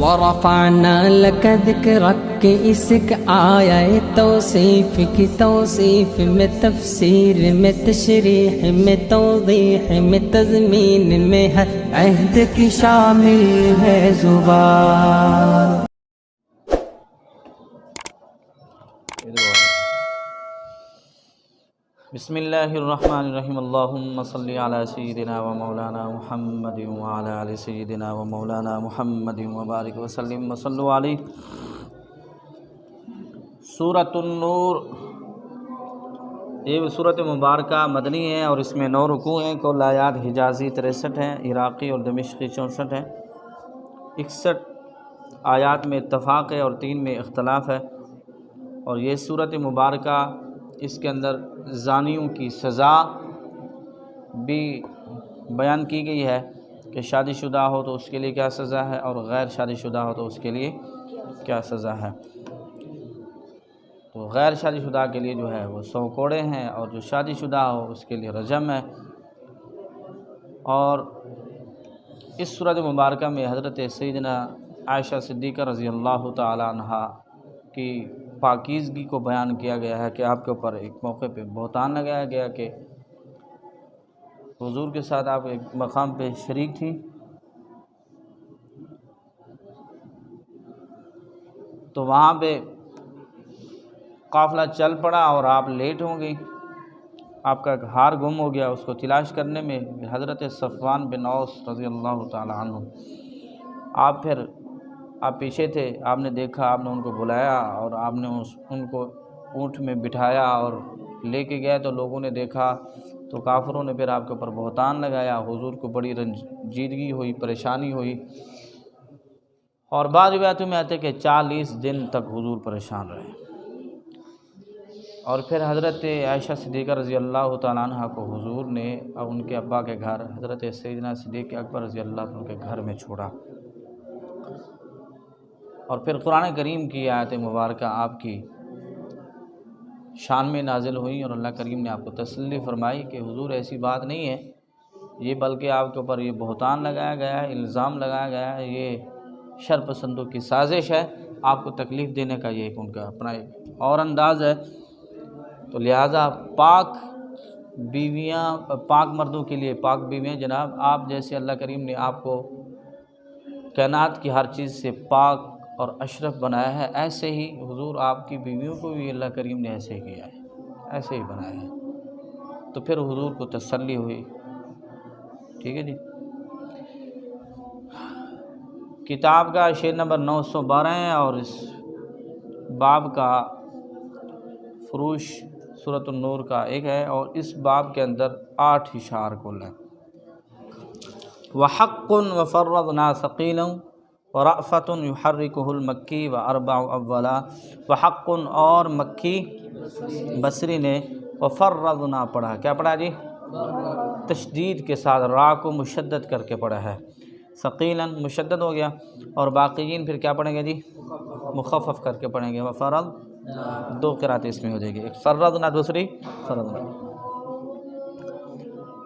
ورفعنا لك ذكرك کہ اس کا آیا ہے توصیف کی توصیف میں، تفسیر میں، تشریح میں، توضیح میں، تضمین میں ہے، عہد کی شامل ہے زبان۔ بسم اللہ الرحمن الرحیم، اللہم صلی علی سیدنا و مولانا محمد وعلی آل سیدنا و مولانا محمد وبارک وسلم وصلو علیہ۔ سورۃ النور، یہ سورۃ مبارکہ مدنی ہے اور اس میں 9 رکوع ہیں، کل آیات حجازی 63 ہیں، عراقی اور دمشقی 64 ہیں۔ 61 آیات میں اتفاق ہے اور 3 میں اختلاف ہے۔ اور یہ سورۃ مبارکہ، اس کے اندر زانیوں کی سزا بھی بیان کی گئی ہے کہ شادی شدہ ہو تو اس کے لیے کیا سزا ہے، اور غیر شادی شدہ ہو تو اس کے لیے کیا سزا ہے۔ تو غیر شادی شدہ کے لیے جو ہے وہ 100 کوڑے ہیں، اور جو شادی شدہ ہو اس کے لیے رجم ہے۔ اور اس سورۃ مبارکہ میں حضرت سیدنا عائشہ صدیقہ رضی اللہ تعالی عنہا کی پاکیزگی کو بیان کیا گیا ہے کہ آپ کے اوپر ایک موقع پہ بہتان لگایا گیا کہ حضور کے ساتھ آپ ایک مقام پہ شریک تھیں، تو وہاں پہ قافلہ چل پڑا اور آپ لیٹ ہو گئی، آپ کا ایک ہار گم ہو گیا۔ اس کو تلاش کرنے میں حضرت صفوان بن اوس رضی اللہ تعالی عنہ آپ پیچھے تھے، آپ نے دیکھا، آپ نے ان کو بلایا اور آپ نے ان کو اونٹ میں بٹھایا اور لے کے گئے، تو لوگوں نے دیکھا تو کافروں نے پھر آپ کے اوپر بہتان لگایا، حضور کو بڑی رنجیدگی ہوئی، پریشانی ہوئی، اور بعض روایتوں میں آتے کہ 40 دن تک حضور پریشان رہے۔ اور پھر حضرت عائشہ صدیقہ رضی اللہ تعالیٰ عنہ کو حضور نے ان کے ابا کے گھر حضرت سیدنا صدیق اکبر رضی اللہ عنہ کے گھر میں چھوڑا۔ اور پھر قرآن کریم کی آیت مبارکہ آپ کی شان میں نازل ہوئی، اور اللہ کریم نے آپ کو تسلی فرمائی کہ حضور ایسی بات نہیں ہے یہ، بلکہ آپ کے اوپر یہ بہتان لگایا گیا ہے، الزام لگایا گیا ہے، یہ شر پسندوں کی سازش ہے، آپ کو تکلیف دینے کا یہ ایک ان کا اپنا ایک اور انداز ہے۔ تو لہٰذا پاک بیویاں، پاک مردوں کے لیے پاک بیویاں، جناب آپ جیسے اللہ کریم نے آپ کو کائنات کی ہر چیز سے پاک اور اشرف بنایا ہے، ایسے ہی حضور آپ کی بیویوں کو بھی اللہ کریم نے ایسے ہی کیا ہے، ایسے ہی بنایا ہے۔ تو پھر حضور کو تسلی ہوئی۔ ٹھیک ہے جی، کتاب کا شعر نمبر 912 ہے، اور اس باب کا فروش سورۃ النور کا ایک ہے، اور اس باب کے اندر 8 اشعار کل ہیں۔ وَحَقٌّ وَفَرَّضْنَا ثَقِيلًا وَرَأْفَةٌ يُحَرِّكُهُ الْمَكِّي وَأَرْبَعُ أَوَّلًا، وَحَقٌّ اور مکی بصری نے وَفَرَّضْنَا پڑھا، کیا پڑھا جی؟ تشدید کے ساتھ، را کو مشدد کر کے پڑھا ہے، ثقیلاً مشدد ہو گیا، اور باقیین پھر کیا پڑھیں گے جی؟ مخفف کر کے پڑھیں گے۔ وفرض 2 قرات اس میں ہو جائے گی، ایک فرضنا، دوسری فرضنا۔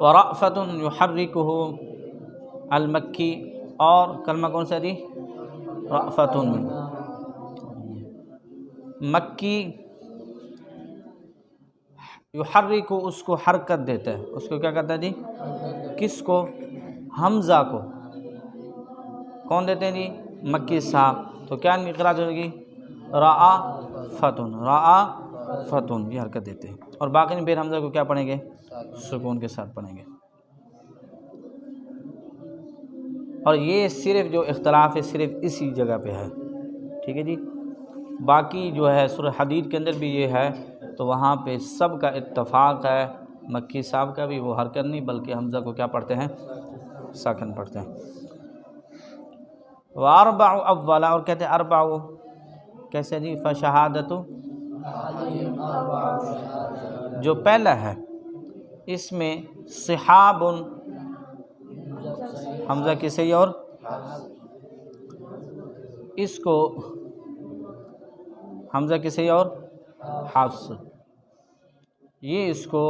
وَرَأْفَةٌ يُحَرِّكُهُ المکی، اور کلمہ کون سا جی؟ رأفتٌ، مکی یحرک، اس کو حرکت دیتا ہے، اس کو کیا کرتا ہے جی؟ کس کو؟ حمزہ کو۔ کون دیتے ہیں جی؟ مکی صاحب۔ تو کیا ان کی قرات ہوگی؟ رأفتٌ، رأفتٌ، یہ حرکت دیتے ہیں، اور باقی پھر حمزہ کو کیا پڑھیں گے؟ سکون کے ساتھ پڑھیں گے۔ اور یہ صرف جو اختلاف ہے صرف اسی جگہ پہ ہے، ٹھیک ہے جی۔ باقی جو ہے سورہ حدید کے اندر بھی یہ ہے، تو وہاں پہ سب کا اتفاق ہے، مکی صاحب کا بھی وہ حرکت نہیں بلکہ حمزہ کو کیا پڑھتے ہیں؟ ساکن پڑھتے ہیں۔ وَأَرْبَعُ أَوَّلًا، اور کہتے ہیں اربع، کیسے جی؟ فشہادت، جو پہلا ہے اس میں صحاب، حمزہ کی صحیح، اور اس کو حمزہ کی صحیح اور حفص، یہ اس کو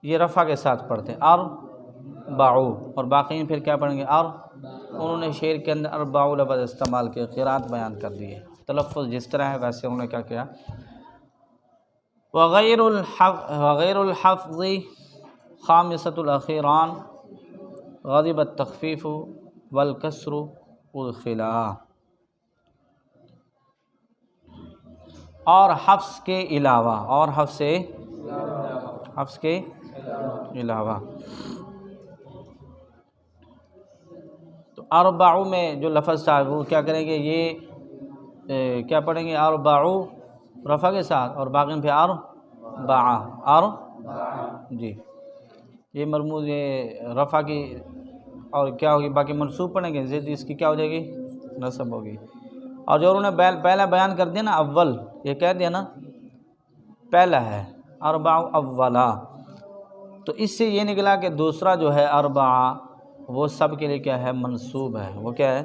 یہ رفع کے ساتھ پڑھتے ہیں، اربعو، اور باقی پھر کیا پڑھیں گے؟ انہوں نے شعر کے اندر اربع لفظ استعمال کیے، قرات بیان کر دیے، تلفظ جس طرح ہے ویسے انہوں نے کیا کیا۔ وغیر الحفظ خامسۃ الاخیران غضب التخفیف والکسر ادخلا، اور حفظ کے علاوہ تو اربع میں جو لفظ تھا وہ کیا کریں گے، یہ کیا پڑھیں گے، اربع رفع کے ساتھ، اور باقی پہ جی یہ مرموز یہ رفع کی، اور کیا ہوگی باقی منصوب پڑھیں گے، زد اس کی کیا ہو جائے گی، نصب ہوگی۔ اور جو انہوں نے پہلا بیان کر دیا نا، اول یہ کہہ دیا نا پہلا ہے اربع اولا، تو اس سے یہ نکلا کہ دوسرا جو ہے اربع وہ سب کے لیے کیا ہے، منصوب ہے، وہ کیا ہے،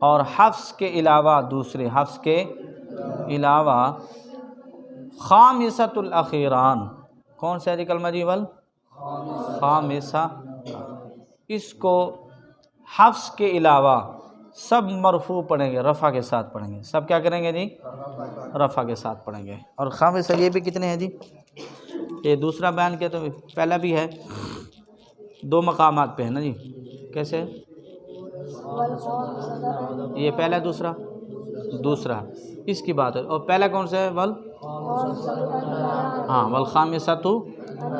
اور حفظ کے علاوہ، دوسرے حفظ کے علاوہ خامسۃ الاخیران، کون سا ہے کلمہ جی، خامسہ، اس کو حفظ کے علاوہ سب مرفوع پڑھیں گے، رفع کے ساتھ پڑھیں گے، سب کیا کریں گے جی، رفع کے ساتھ پڑھیں گے۔ اور خامسہ یہ بھی کتنے ہیں جی، یہ دوسرا بیان کیا، تو پہلا بھی ہے، دو مقامات پہ ہے نا جی، کیسے، یہ پہلا دوسرا اس کی بات ہے، اور پہلا کون سا ہے، والخامسۃ ان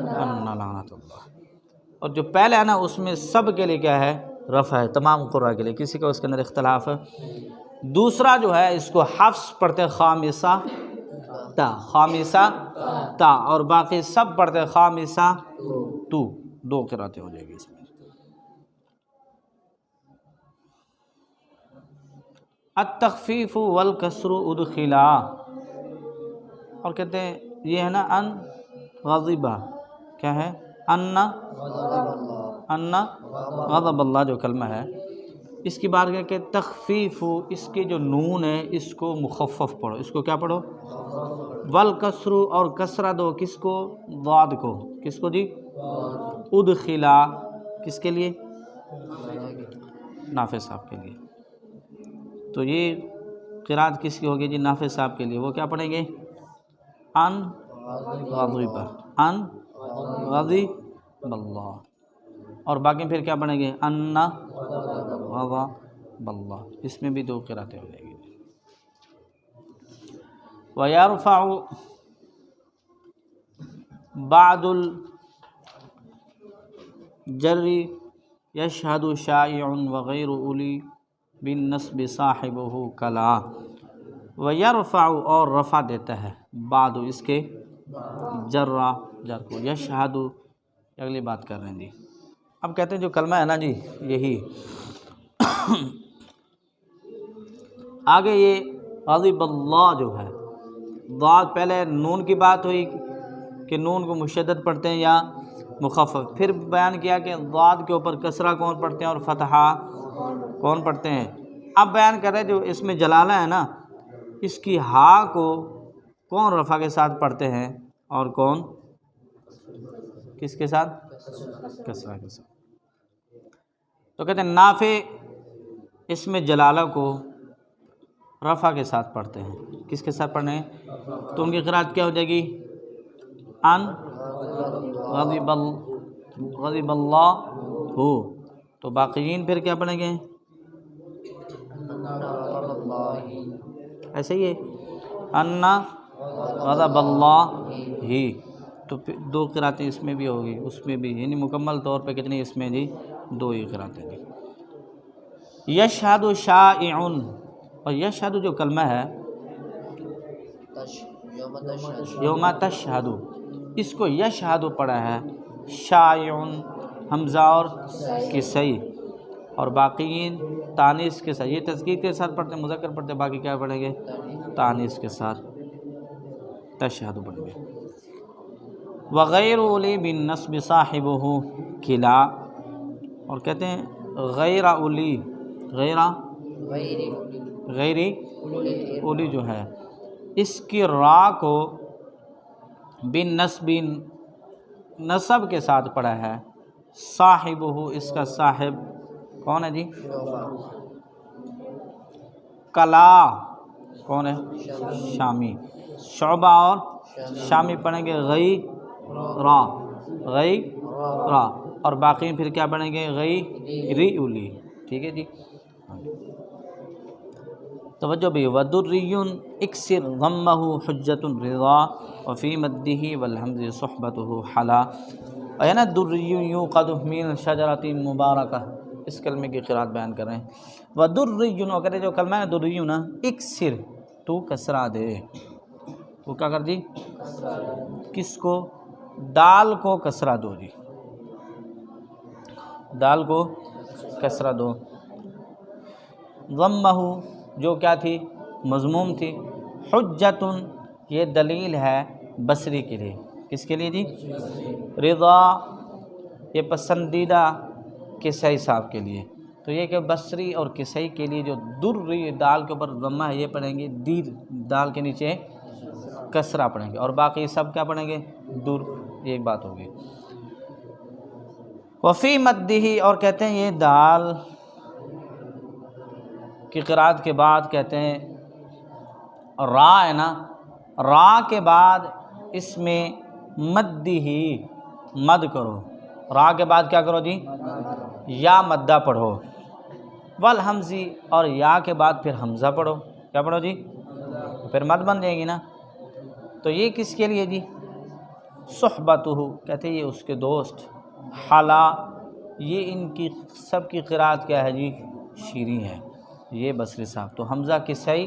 لعنۃ اللہ، اور جو پہلا ہے نا اس میں سب کے لیے کیا ہے، رفع ہے، تمام قراء کے لیے، کسی کا اس کے اندر اختلاف ہے۔ دوسرا جو ہے اس کو حفظ پڑھتے خامسہ تا، اور باقی سب پڑھتے خامسہ تو، دو قراتیں ہو جائے گی اس میں۔ التخفیف والکسر ادخلا، اور کہتے ہیں یہ ہے نا ان غضبہ، کیا ہے، ان غضب اللہ جو کلمہ ہے، اس کی بات کہ تخفیف، اس کے جو نون ہے اس کو مخفف پڑھو، اس کو کیا پڑھو، والکسر، اور کسرہ دو کس کو، ضاد کو، کس کو جی، ادخلا، کس کے لیے، نافع صاحب کے لیے۔ تو یہ قرات کس کی ہوگی جی، نافع صاحب کے لیے، وہ کیا پڑھیں گے، ان غضب اللہ، اور باقی پھر کیا پڑھیں گے، ان غضب اللہ، اس میں بھی دو قراتیں ہو جائیں گی۔ وَيَرْفَعُ بعد الجر يشهد شائع وغير أولي بالنصب صاحبه کلا، ويرفع، اور رفع دیتا ہے، بعد اس کے جر کو، یشہد، اگلی بات کر رہے ہیں جی۔ اب کہتے ہیں جو کلمہ ہے نا جی، یہی آگے یہ غضب اللہ جو ہے، ضاد پہلے نون کی بات ہوئی کہ نون کو مشدد پڑھتے ہیں یا مخفف، پھر بیان کیا کہ ضاد کے اوپر کسرہ کون پڑھتے ہیں اور فتحہ کون پڑھتے ہیں۔ اب بیان کر رہے جو اس میں جلالہ ہے نا، اس کی ہا کو کون رفع کے ساتھ پڑھتے ہیں اور کون کس کے ساتھ، کسرہ کے ساتھ۔ تو کہتے ہیں نافع اس میں جلالہ کو رفع کے ساتھ پڑھتے ہیں، کس کے ساتھ پڑھنے ہیں، تو ان کی قرات کیا ہو جائے گی، ان غضب اللہ ہو، تو باقیین پھر کیا پڑھیں گے، ایسے ہی ہے، ان غضب اللہ ہی، تو دو قراتیں اس میں بھی ہوگی، اس میں بھی، یعنی مکمل طور پہ کتنی اس میں جی، دو ہی قراتیں گی۔ یشہد شائع، اور یشہد جو کلمہ ہے یوم تشہد، اس کو یشہد پڑھا ہے، شائع حمزہ اور کسائی، اور باقیین تانیث کے ساتھ، یہ تذکیر کے ساتھ پڑھتے ہیں، مذکر پڑھتے ہیں، باقی کیا پڑھیں گے، تانیث کے ساتھ تشہد پڑھیں گے۔ وغیر اولی بالنصب صاحبہ کلا، اور کہتے ہیں غیر اولی، غیر اولی جو ہے اس کی را کو بالنصب، نصب کے ساتھ پڑھا ہے، صاحبہ اس کا صاحب کون ہے جی؟ کلا کون ہے؟ شامی. شعبہ اور شامی پڑھیں گے غی را، غی را، اور باقی پھر کیا پڑھیں گے؟ غی ری اولی. ٹھیک ہے جی. توجہ بھی. ودری اکسر ضمہ حجت رضا وفی مدہ والحمز صحبتہ حلا. ہے نا دری یوقد من شجرۃ مبارکہ، اس کلمے کی قرات بیان کر رہے ہیں. ودری، اگر جو کلمہ ہے دری نا، اکسر تو کسرہ دے. تو کیا کر دی؟ کس کو؟ دال کو کسرہ دو جی، دال کو کسرہ دو. ضمہ جو کیا تھی؟ مضموم تھی. حجت یہ دلیل ہے بصری کے لیے. کس کے لیے جی؟ رضا یہ پسندیدہ کسائی صاحب کے لیے. تو یہ کہ بصری اور کسائی کے لیے جو دری دال کے اوپر ضمہ ہے یہ پڑھیں گے دیر، دال کے نیچے کسرہ پڑھیں گے، اور باقی سب کیا پڑھیں گے؟ در. یہ ایک بات ہوگی. وفی مدہ، اور کہتے ہیں یہ دال کی قرات کے بعد کہتے ہیں را ہے نا، را کے بعد اس میں مد ہی مد کرو. را کے بعد کیا کرو جی؟ یا مدہ پڑھو. والحمزی، اور یا کے بعد پھر حمزہ پڑھو. کیا پڑھو جی؟ پھر مد بن جائے گی نا. تو یہ کس کے لیے جی؟ صحبتہ، کہتے ہیں یہ اس کے دوست. حلا، یہ ان کی سب کی قرات کیا ہے جی؟ شیریں ہے. یہ بصری صاحب. تو حمزہ کسائی،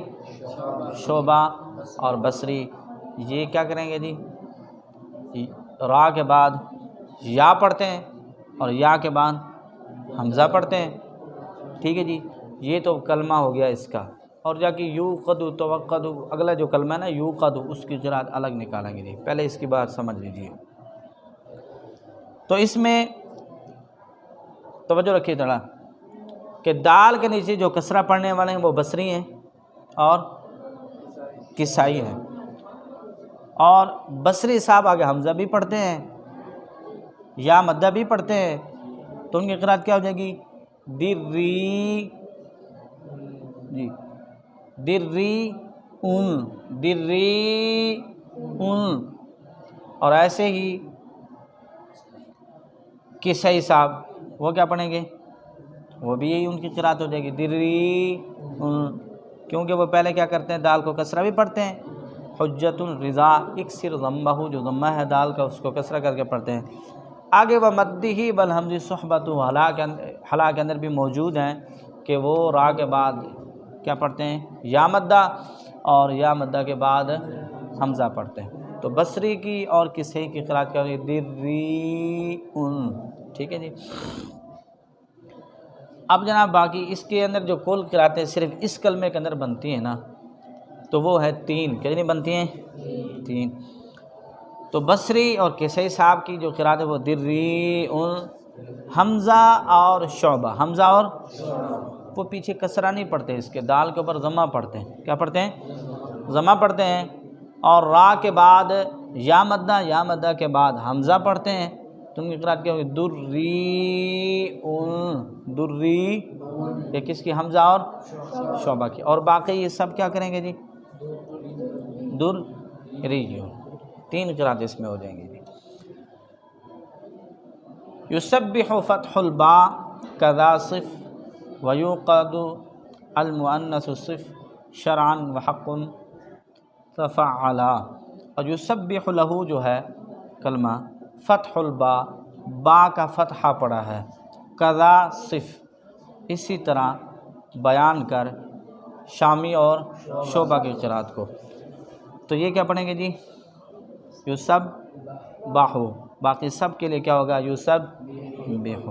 شعبہ اور بصری یہ کیا کریں گے جی؟ را کے بعد یا پڑھتے ہیں اور یا کے بعد حمزہ پڑھتے ہیں. ٹھیک ہے جی. یہ تو کلمہ ہو گیا اس کا. اور جا کہ یوقد توقد، اگلا جو کلمہ ہے نا یوقد، اس کی قرات الگ نکالیں گے جی. پہلے اس کی بات سمجھ لیجیے. تو اس میں توجہ رکھیے ذرا کہ دال کے نیچے جو کسرہ پڑھنے والے ہیں وہ بصری ہیں اور کسائی ہیں. اور بصری صاحب آگے حمزہ بھی پڑھتے ہیں یا مدہ بھی پڑھتے ہیں. تو ان کی قرات کیا ہو جائے گی؟ دری جی، دری اون، دری اون. اور ایسے ہی کسائی صاحب وہ کیا پڑھیں گے؟ وہ بھی یہی ان کی قرات ہو جائے گی دری اون، کیونکہ وہ پہلے کیا کرتے ہیں؟ دال کو کسرہ بھی پڑھتے ہیں. حجت رضا اکسر ضمہ، جو ضمہ ہے دال کا اس کو کسرہ کر کے پڑھتے ہیں. آگے وہ مدہ بالحمز صحبتہ حلا کے اندر بھی موجود ہیں کہ وہ را کے بعد کیا پڑھتے ہیں؟ یا مدہ، اور یا مدہ کے بعد حمزہ پڑھتے ہیں. تو بصری کی اور کسائی کی قرات کیا ہوگی؟ دری ان. ٹھیک ہے جی. اب جناب باقی اس کے اندر جو کل قراتیں صرف اس کلمے کے اندر بنتی ہیں نا تو وہ ہے 3. کتنی بنتی ہیں؟ 3. تو بصری اور کسائی صاحب کی جو قرات ہے وہ دری ان، حمزہ اور شعبہ. حمزہ اور وہ پیچھے کسرہ نہیں پڑھتے، اس کے دال کے اوپر ضمہ پڑھتے ہیں. کیا پڑھتے ہیں؟ ضمہ پڑھتے ہیں. اور را کے بعد یا مدہ، یا مدہ کے بعد حمزہ پڑھتے ہیں. تو ان کی قرات کیا ہوگی؟ دری اون، دری. یہ کس کی؟ حمزہ اور شعبہ کی. اور باقی یہ سب کیا کریں گے جی؟ دری. 3 قرات اس میں ہو جائیں گے جی. یسبح فتح الباء کذا صف ویوقد المؤنث صف شرعا وحق تفعلا. اور یسبح لہو جو ہے کلمہ فتح الباء، با کا فتحہ پڑا ہے. کذا صف، اسی طرح بیان کر شامی اور شعبہ کی قرات کو. تو یہ کیا پڑھیں گے جی؟ یسبح. باقی سب کے لیے کیا ہوگا؟ یسبح.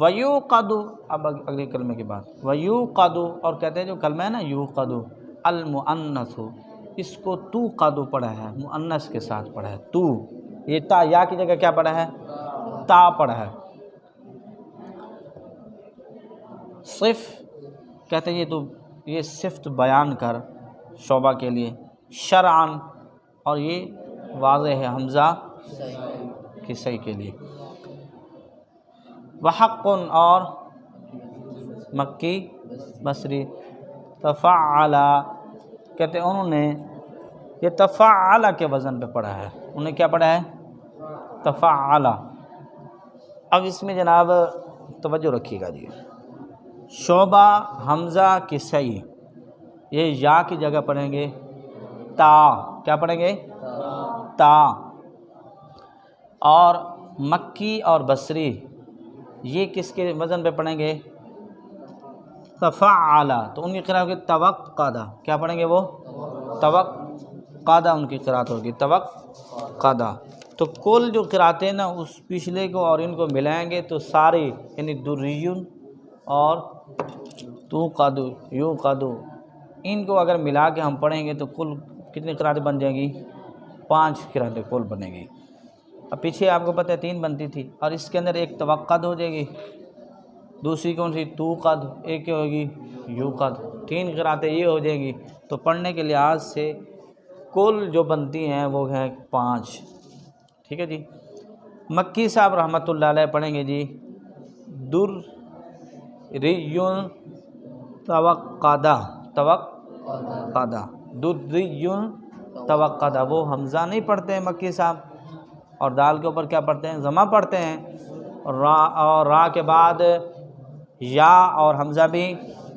ویوقد، اب اگلے کلمے کے بعد ویوقد، اور کہتے ہیں جو کلمہ ہے نا یوقد المؤنث، اس کو تو قدو پڑھا ہے، مؤنث کے ساتھ پڑھا ہے. تو یہ تا، یا کی جگہ کیا پڑھا ہے؟ تا پڑھا ہے. صف کہتے ہیں یہ صفت بیان کر شعبہ کے لیے. شرعاً، اور یہ واضح ہے حمزہ کسائی کے لیے. وحق، اور مکی بصری۔ تفعلا کہتے ہیں انہوں نے یہ تفعلا کے وزن پہ پڑھا ہے، انہوں نے کیا پڑھا ہے؟ تفعلا۔ اب اس میں جناب توجہ رکھیے گا جی، شعبہ، حمزہ، کسائی یہ یا کی جگہ پڑھیں گے تا، کیا پڑھیں گے؟ تا۔ اور مکی اور بصری یہ کس کے وزن پہ پڑھیں گے؟ تفعلا، تو ان کی قرأت ہوگی توقدا، کیا پڑھیں گے وہ؟ توقدا، ان کی قرأت ہوگی توقدا۔ تو کل جو قرأتیں نا اس پچھلے کو اور ان کو ملائیں گے تو سارے یعنی دریون اور تو قادو یوں قادو ان کو اگر ملا کے ہم پڑھیں گے تو کل کتنی قرأتیں بن جائیں گی؟ 5 قرأتیں کل بنے گی۔ اب پیچھے آپ کو پتہ ہے 3 بنتی تھی، اور اس کے اندر ایک توقد ہو جائے گی، دوسری کون سی؟ تو قد، ایک کیا ہوگی؟ یو قد، 3 قرأتیں یہ ہو جائیں گی۔ تو پڑھنے کے لحاظ سے کل جو بنتی ہیں وہ ہیں 5، ٹھیک ہے جی۔ مکی صاحب رحمۃ اللہ علیہ پڑھیں گے جی دریون توقدا، توقدا، دریون توقدا۔ وہ حمزہ نہیں پڑھتے ہیں مکی صاحب، اور دال کے اوپر کیا پڑھتے ہیں؟ ضمہ پڑھتے ہیں، اور را کے بعد یا اور حمزہ بھی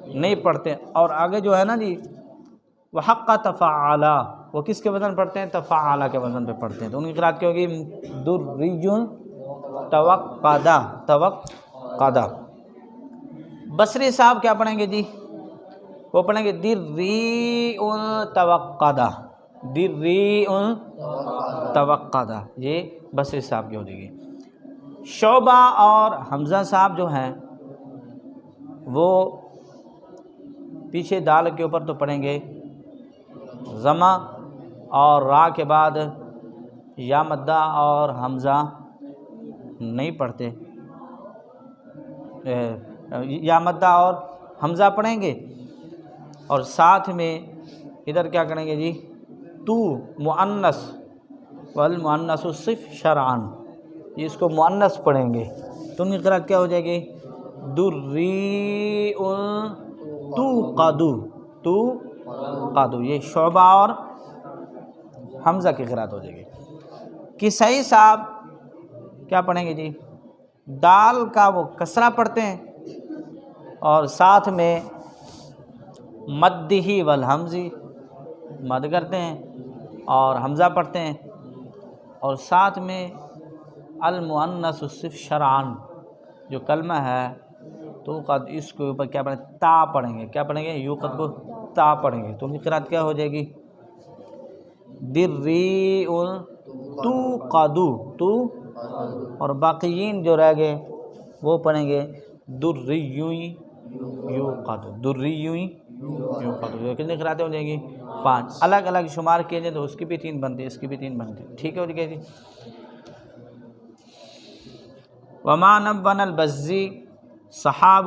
نہیں پڑھتے۔ اور آگے جو ہے نا جی وحق تفعلا، وہ کس کے وزن پڑھتے ہیں؟ تفعلا کے وزن پہ پڑھتے ہیں، تو ان کی قرأت کیا ہوگی؟ دریون توقدا، توقدا۔ بصری صاحب کیا پڑھیں گے جی؟ وہ پڑھیں گے دریون توقدا، دریون توقدا، یہ بصری صاحب کی ہو جائے گی۔ شعبہ اور حمزہ صاحب جو ہیں وہ پیچھے دال کے اوپر تو پڑھیں گے ضمہ، اور را کے بعد یا مدہ اور حمزہ نہیں پڑھتے، یا مدہ اور حمزہ پڑھیں گے، اور ساتھ میں ادھر کیا کریں گے جی؟ تو مؤنث، والمؤنث صف شرعن، یہ اس کو مؤنث پڑھیں گے تو ان کی قرأت کیا ہو جائے گی؟ دریون تو قادو، تو قادو، یہ شعبہ اور حمزہ کی قرأت ہو جائے گی۔ کسائی صاحب کیا پڑھیں گے جی؟ دال کا وہ کسرہ پڑھتے ہیں، اور ساتھ میں مدہی والحمزی، مد کرتے ہیں اور حمزہ پڑھتے ہیں، اور ساتھ میں المؤنث صف شرعن جو کلمہ ہے تو قد، اس کے اوپر کیا پڑھیں؟ تا پڑھیں گے، کیا پڑھیں گے؟ یو قد کو تا پڑھیں گے، تو ان کی قرأت کیا ہو جائے گی؟ دریون تو قادو، تو، اور باقیین جو رہ گئے وہ پڑھیں گے دریون یو قادو، دریون یو قادو۔ کتنی قرأتیں ہو جائیں گی؟ 5۔ الگ الگ شمار کیے جائیں تو اس کی بھی 3 بنتی، اس کی بھی 3 بنتی، ٹھیک ہے جی۔ وما نبن البزی صحاب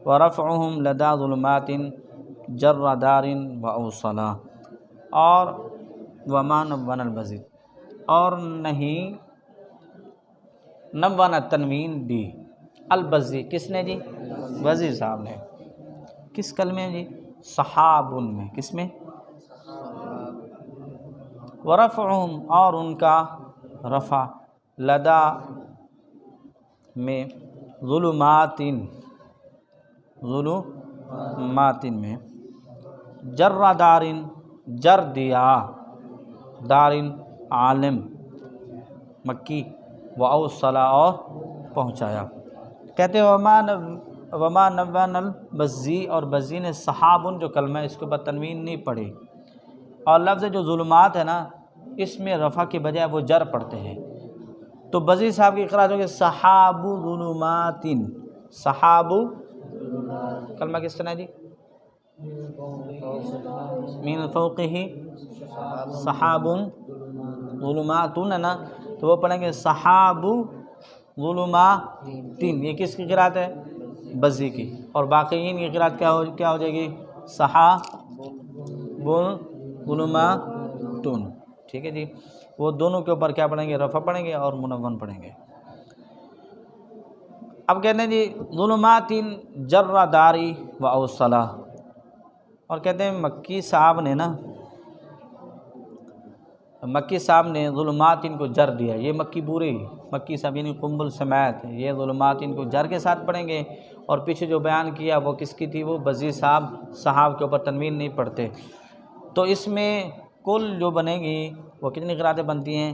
ورفعهم لدى ظلمات جر دار واوصلا، اور وما نبن البزی، اور نہیں نبن تنوین دی البزی، کس نے جی؟ بزی صاحب نے۔ کس کلمے جی؟ صحابن میں، کس میں؟ ورفعهم، اور ان کا رفع لدا میں ظلمات، ظلمات میں، جر دارن، جر دیا، دارن عالم مکی، واوصلا، اور پہنچایا۔ کہتے ہیں وما نبن البزی، اور بزی نے صحابن جو کلمہ ہے اس کے اوپر تنوین نہیں پڑھی، اور لفظ جو ظلمات ہے نا اس میں رفع کی بجائے وہ جر پڑھتے ہیں، تو بزی صاحب کی قرأت ہوگی صحاب ظلمات، صحاب، کلمہ کس طرح جی؟ من فوقہ صحاب ظلمات ہے نا، تو وہ پڑھیں گے صحاب ظلمات، یہ کس کی قرأت ہے؟ بزی کی، اور باقیین کی قرأت کیا ہو جائے گی؟ صحاب ظلمات، ٹھیک ہے جی۔ وہ دونوں کے اوپر کیا پڑھیں گے؟ رفع پڑھیں گے اور منون پڑھیں گے۔ اب کہتے ہیں جی ظلمات جر داری و اوصلا، اور کہتے ہیں مکی صاحب نے ظلمات ان کو جر دیا. یہ مکی پورے مکی صاحب یعنی قنبل سمیت یہ ظلمات ان کو جر کے ساتھ پڑھیں گے. اور پیچھے جو بیان کیا وہ کس کی تھی؟ وہ بزی صاحب کے اوپر تنوین نہیں پڑھتے. تو اس میں کل جو بنے گی وہ کتنی قراتیں بنتی ہیں؟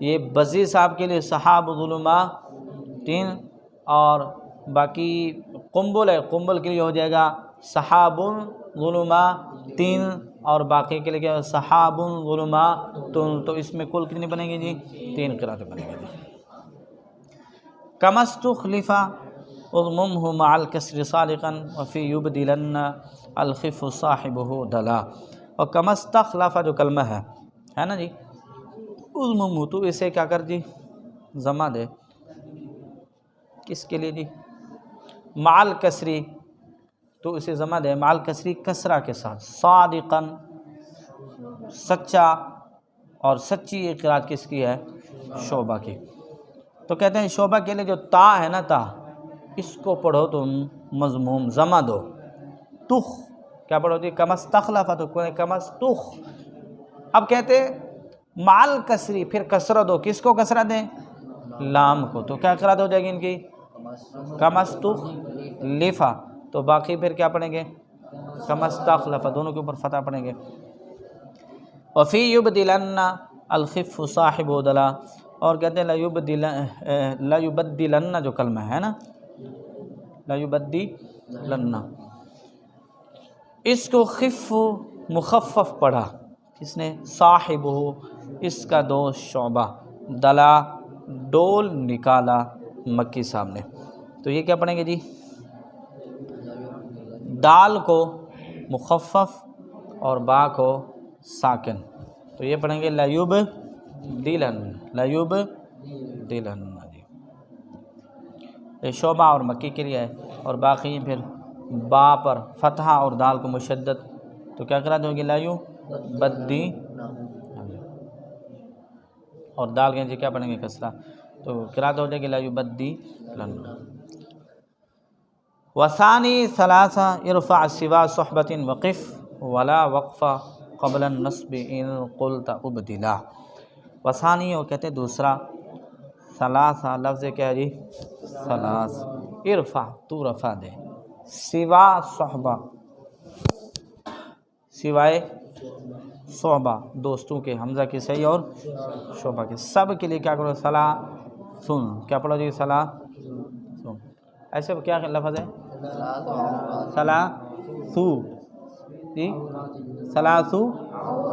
یہ بزی صاحب کے لیے صحاب ظلمات 3، اور باقی قنبل کے لیے ہو جائے گا صحاب ظلمات 3، اور باقی کے لیے کیا صحاب ظلمات. تو اس میں کل کتنی بنے گی جی؟ 3 قراتیں بنے گی جی. کمستخلف اضممہ مع الکسر صادقا وفی یبدلن الخف صاحبہ دلا. اور کمستخلف جو کلمہ ہے نا جی، اضممہ تو اسے کیا کر جی؟ ضمہ دے. کس کے لیے جی؟ مع الکسری، تو اسے ضمہ دے مع الکسری کسرہ کے ساتھ، صادقا سچا. اور سچی یہ قرات کس کی ہے؟ شعبہ کی. تو کہتے ہیں شعبہ کے لیے جو تا ہے نا، تا اس کو پڑھو تم مضموم، ضمہ دو. تخ کیا پڑھو جی؟ کمستخلف، تو کمستخ. اب کہتے مع الکسری پھر کسرہ دو. کس کو کسرہ دیں؟ لام کو. تو کیا قرات ہو جائے گی ان کی؟ کمستخلف. تو باقی پھر کیا پڑھیں گے؟ کمستخلف، دونوں کے اوپر فتح پڑھیں گے. وفی یبدلن الخف صاحب دلا. اور کہتے ہیں لیبدلن جو کلمہ ہے نا، لیبدلن، اس کو خف مخفف پڑھا. کس نے؟ صاحب ہو، اس کا دوست شعبہ. دلا ڈول نکالا مکی صاحب نے. تو یہ کیا پڑھیں گے جی؟ دال کو مخفف اور با کو ساکن. تو یہ پڑھیں گے لیبدلن جی. یہ شعبہ اور مکی کے لیے ہے. اور باقی پھر با پر فتحہ اور دال کو مشدد. تو کیا قرات ہوگی؟ لیبدی. اور دال کے کیا پڑھیں گے؟ کسرہ. تو قرات ہو جائے گی لیبدلن. وثانی ثلاثہ ارفع سوا صحبت وقف ولا وقفہ قبل النصب ان قلت ابدلا. وثانی وہ کہتے ہیں دوسرا، ثلاثہ لفظ کیا ہے جی؟ ثلاث. ارفع تو رفع دے، سوا صحبہ سوائے صحبہ دوستوں کے، حمزہ کی صحیح اور شعبہ کے سب کے لیے کیا کرو؟ ثلاثن. کیا پڑھو جی؟ ثلاثن. ایسے کیا لفظ ہے؟ ثلاثو جی، ثلاثو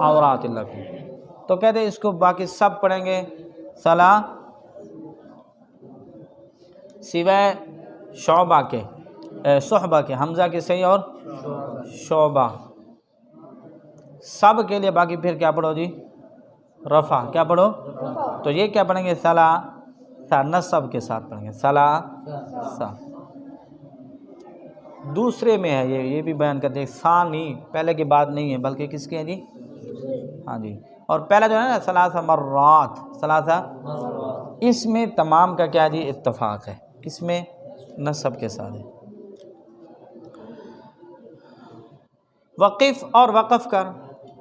عورات لکم. تو کہتے ہیں اس کو باقی سب پڑھیں گے سوائے شعبہ کے، صحبہ کے، حمزہ کی صحیح اور شعبہ سب کے لیے. باقی پھر کیا پڑھو جی؟ رفع. کیا پڑھو؟ تو یہ کیا پڑھیں گے؟ ثلاثہ نصب کے ساتھ پڑھیں گے ثلاثہ. دوسرے میں ہے یہ بھی بیان کرتے ہیں. ثانی پہلے کی بات نہیں ہے بلکہ کس کی ہے جی؟ ہاں جی. اور پہلا جو ہے نا ثلاثہ مرات، ثلاثہ، اس میں تمام کا کیا جی؟ اتفاق ہے. کس میں؟ نصب کے ساتھ ہے. وقف اور وقف کر،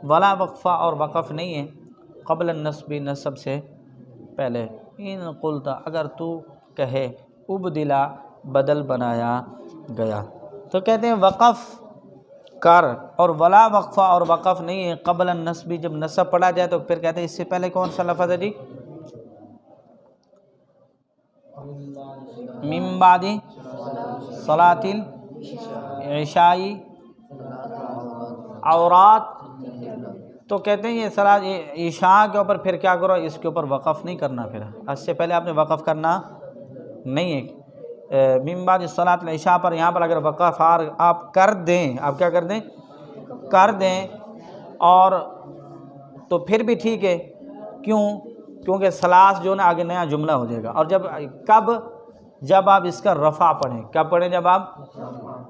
ولا وقفہ اور وقف نہیں ہے، قبل النصب نصب سے پہلے. ان قلت اگر تو کہے، ابدلا بدل بنایا گیا. تو کہتے ہیں وقف کر، اور ولا وقفہ اور وقف نہیں ہے قبل النصب. جب نصب پڑھا جائے تو پھر کہتے ہیں اس سے پہلے کون سا لفظ ہے جی؟ من بعد صلاۃ العشاء عورات. تو کہتے ہیں یہ صلاۃ عشاء کے اوپر پھر کیا کرو؟ اس کے اوپر وقف نہیں کرنا. پھر اس سے پہلے آپ نے وقف کرنا نہیں ہے. من بعد صلاۃ العشاء پر یہاں پر اگر وقف آپ کر دیں، آپ کیا کر دیں؟ کر دیں. اور تو پھر بھی ٹھیک ہے. کیوں؟ کیونکہ ثلاث جو نا آگے نیا جملہ ہو جائے گا. اور جب آپ اس کا رفع پڑھیں. کب پڑھیں؟ جب آپ،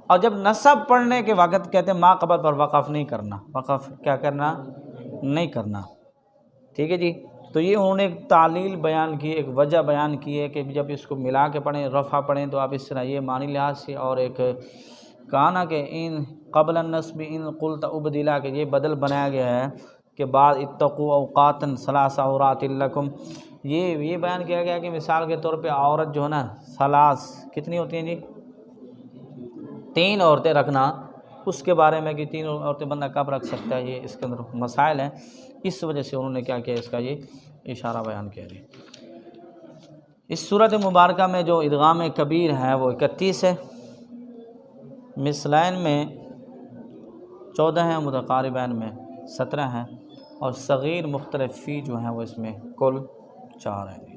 اور جب نصب پڑھنے کے وقت کہتے ہیں ما قبل پر وقف نہیں کرنا. وقف کیا کرنا؟ نہیں کرنا. ٹھیک ہے جی. تو یہ انہوں نے ایک تعلیل بیان کی، ایک وجہ بیان کی ہے کہ جب اس کو ملا کے پڑھیں، رفع پڑھیں تو آپ اس طرح یہ معنی لحاظ سے، اور ایک کہا نا کہ ان قبل النصب ان قلت ابدلا، کہ یہ بدل بنایا گیا ہے کہ بعد اتقوا اوقاتا ثلاث عورات لکم، یہ بیان کیا گیا کہ مثال کے طور پہ عورت جو ہے نا ثلاث کتنی ہوتی ہیں جی؟ 3 عورتیں رکھنا، اس کے بارے میں کہ 3 عورتیں بندہ کب رکھ سکتا ہے، یہ اس کے اندر مسائل ہیں، اس وجہ سے انہوں نے کیا کیا، اس کا یہ اشارہ بیان کیا جی۔ اس صورت مبارکہ میں جو ادغام کبیر ہے وہ 31 ہے، مثلین میں 14 ہیں، متقاربین میں 17 ہیں، اور صغیر مختلف فی جو ہیں وہ اس میں کل 4 ہیں۔